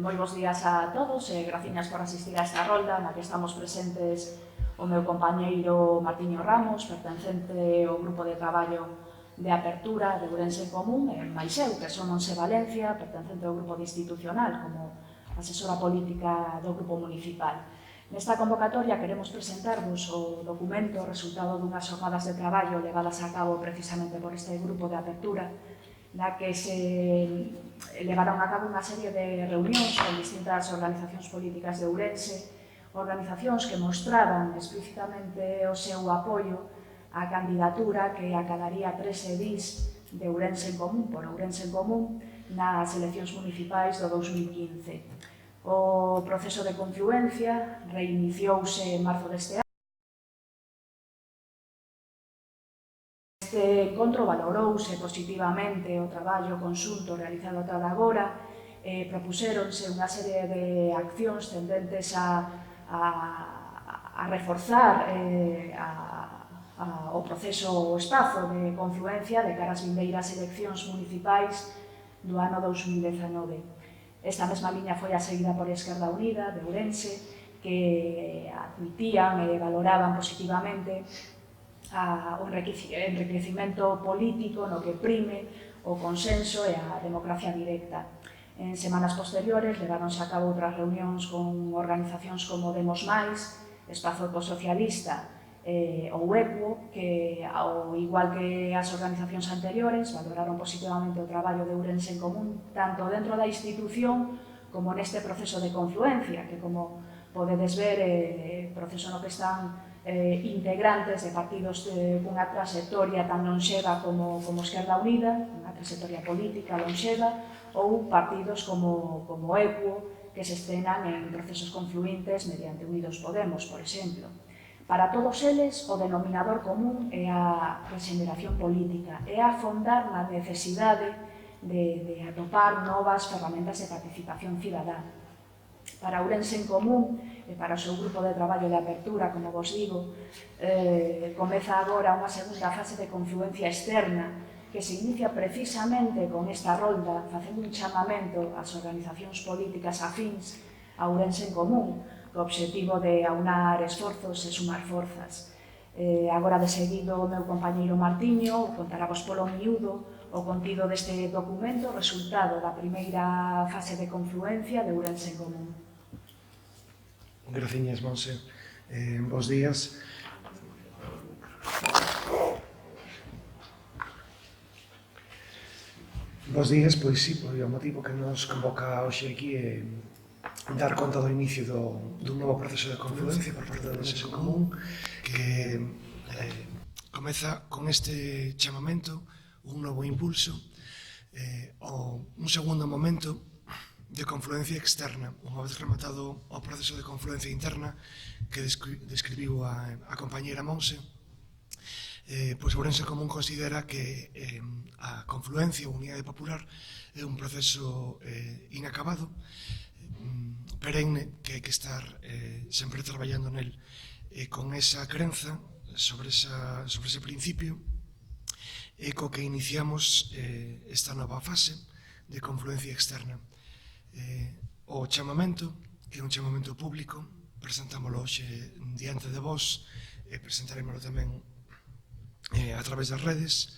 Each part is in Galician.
Moi bons días a todos e graciñas por asistir a esta rolda na que estamos presentes o meu compañeiro Martiño Ramos, pertencente ao grupo de traballo de apertura de Ourense en Común, e máis eu, que son Monse Valencia, pertencente ao grupo de institucional como asesora política do grupo municipal. Nesta convocatoria queremos presentarvos o documento resultado dunhas xornadas de traballo levadas a cabo precisamente por este grupo de apertura, na que se levaron a cabo unha serie de reunións con distintas organizacións políticas de Ourense, organizacións que mostraban explícitamente o seu apoio á candidatura que acadaría 3 edís de Ourense en Común por Ourense en Común nas eleccións municipais do 2015. O proceso de confluencia reiniciouse en marzo deste ano. Este encontro valorouse positivamente o traballo conxunto realizado ata agora, propuxéronse unha serie de accións tendentes a reforzar o proceso, o espazo de confluencia de cara ás vindeiras eleccións municipais do ano 2019. Esta mesma liña foi a seguida por Esquerda Unida de Ourense, que admitían e valoraban positivamente o enriquecimento político no que prime o consenso e a democracia directa. En semanas posteriores leváronse a cabo outras reunións con organizacións como Demos Mais, Espazo Ecosocialista ou ECUO, que, ao igual que as organizacións anteriores, valoraron positivamente o traballo de Ourense en Común, tanto dentro da institución como neste proceso de confluencia, que, como podedes ver, proceso no que están integrantes de partidos cunha trayectoria tan lonxeva como Esquerda Unida, unha trayectoria política lonxeva, ou partidos como ECUO, que se estrenan en procesos confluintes mediante Unidos Podemos, por exemplo. Para todos eles, o denominador común é a regeneración política, é afondar na necesidade de atopar novas ferramentas de participación cidadá. Para Ourense en Común e para o seu grupo de traballo de apertura, como vos digo, comeza agora unha segunda fase de confluencia externa que se inicia precisamente con esta rolda, facendo un chamamento ás organizacións políticas afíns a Ourense en Común, co obxectivo de aunar esforzos e sumar forzas. Agora, de seguido, o meu compañeiro Martiño contará vos polo miúdo o contido deste documento, resultado da primeira fase de confluencia de Ourense en Común. Graciñas, Monse. Bos días. Bos días, pois sí, o motivo que nos convoca hoxe aquí é dar conta do inicio dun novo proceso de confluencia por parte do Ourense en Común que comeza con este chamamento, un novo impulso, un segundo momento de confluencia externa, unha vez rematado o proceso de confluencia interna que describiu a compañeira Monse. Pois Ourense en Común considera que a confluencia, a unidade popular, é un proceso inacabado, perenne, que hai que estar sempre traballando nel, con esa crenza sobre ese principio, e co que iniciamos esta nova fase de confluencia externa. O chamamento, que é un chamamento público, presentámoslo hoxe diante de vos, e presentarémoslo tamén a través das redes,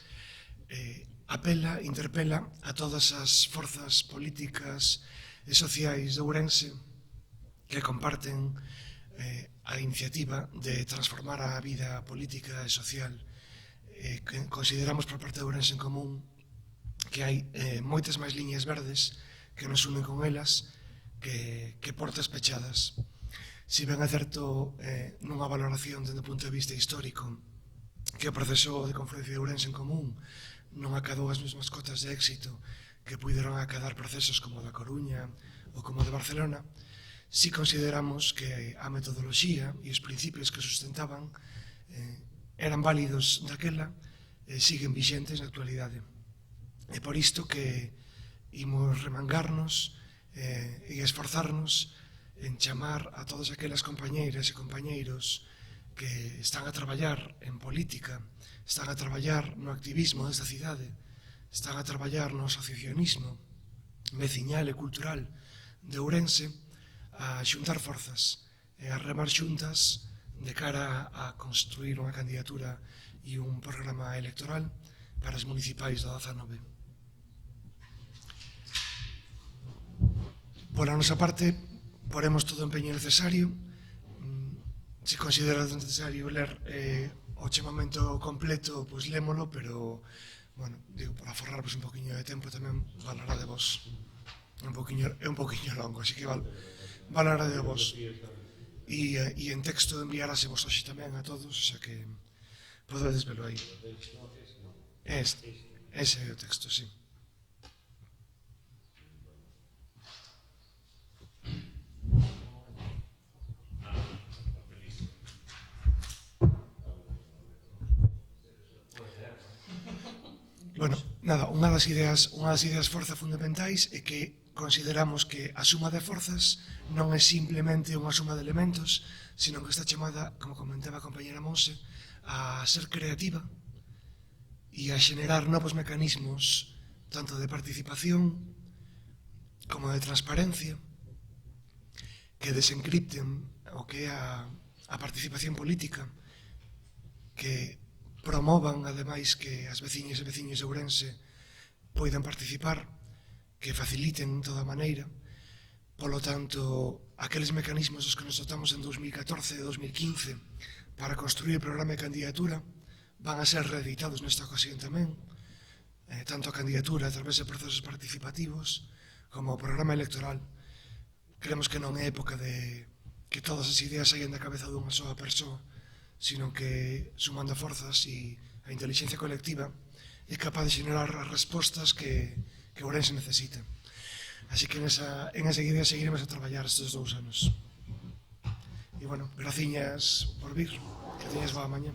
apela, interpela a todas as forzas políticas e sociais de Ourense que comparten a iniciativa de transformar a vida política e social. Consideramos por parte de Ourense en Común que hai moitas máis liñas verdes que nos unen con elas que portas pechadas. Si ben é certo nunha valoración dende o punto de vista histórico que o proceso de confluencia de Ourense en Común non acadou as mesmas cotas de éxito que puideron acadar procesos como o da Coruña ou como o de Barcelona, si consideramos que a metodoloxía e os principios que sustentaban eran válidos daquela e siguen vixentes na actualidade. É por isto que imos remangarnos e esforzarnos en chamar a todas aquelas compañeiras e compañeiros que están a traballar en política, están a traballar no activismo desta cidade, están a traballar no asociacionismo veciñal e cultural de Ourense a xuntar forzas e a remar xuntas de cara a construir unha candidatura e un programa electoral para as municipais do 19. Pola nosa parte, poremos todo o empeño necesario. Se consideras necesario ler o chamamento completo, pois lémolo, pero, bueno, digo, para aforrarvos un poquinho de tempo tamén valerá de vos. É un poquinho longo, así que valerá de vos. E en texto enviarásevos hoxe tamén a todos, xa que podedes velo aí. Ese é o texto, sí. Bueno, nada, unha das ideas forza fundamentais é que consideramos que a suma de forzas non é simplemente unha suma de elementos, sino que está chamada, como comentaba a compañera Monse, a ser creativa e a xenerar novos mecanismos tanto de participación como de transparencia que desencripten o que é a participación política, que promovan, ademais, que as veciñas e veciños de Ourense poidan participar, que faciliten toda maneira. Polo tanto, aqueles mecanismos dos que nos dotamos en 2014 e 2015 para construir o programa de candidatura van a ser reeditados nesta ocasión tamén, tanto a candidatura a través de procesos participativos como o programa electoral. Creemos que non é época de que todas as ideas saian da cabeza dunha soa persoa, sino que, sumando forzas e a inteligencia colectiva, é capaz de xenerar as respostas que Ourense necesita. Así que en esa idea seguiremos a traballar estes 2 anos. E, bueno, graciñas por vir, que teñas boa mañá.